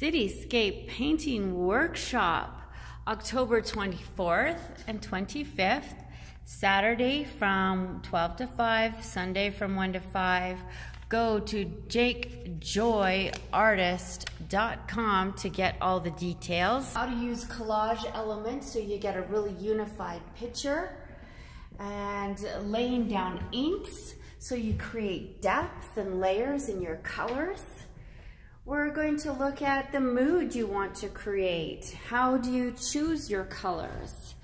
Cityscape Painting Workshop, October 24th and 25th, Saturday from 12 to 5, Sunday from 1 to 5. Go to jakejoyartist.com to get all the details. How to use collage elements so you get a really unified picture, and laying down inks so you create depth and layers in your colors. We're going to look at the mood you want to create. How do you choose your colors?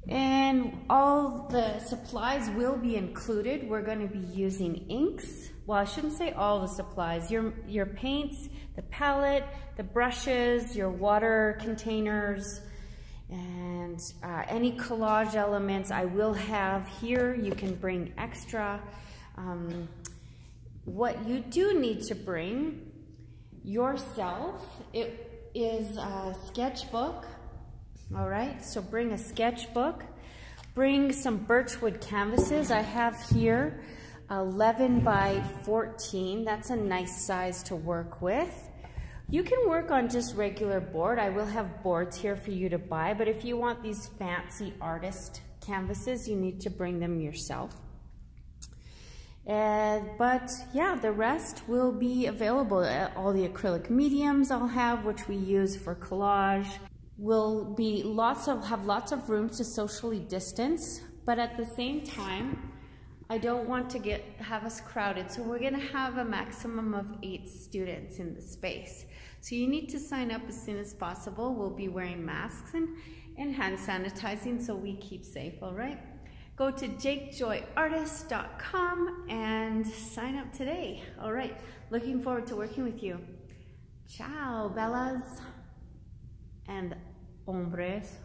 And all the supplies will be included. We're going to be using inks. Well, I shouldn't say all the supplies. Your paints, the palette, the brushes, your water containers, and any collage elements I will have here. You can bring extra. What you do need to bring yourself, it is a sketchbook. All right, so bring a sketchbook. Bring some birchwood canvases. I have here 11 by 14. That's a nice size to work with. You can work on just regular board. I will have boards here for you to buy, but if you want these fancy artist canvases, you need to bring them yourself. But yeah, the rest will be available. All the acrylic mediums I'll have, which we use for collage, will be have lots of room to socially distance, but at the same time, I don't want to have us crowded, so we're gonna have a maximum of 8 students in the space. So you need to sign up as soon as possible. We'll be wearing masks and hand sanitizing so we keep safe, all right? Go to jakejoyartist.com and sign up today. All right, looking forward to working with you. Ciao, bellas and hombres.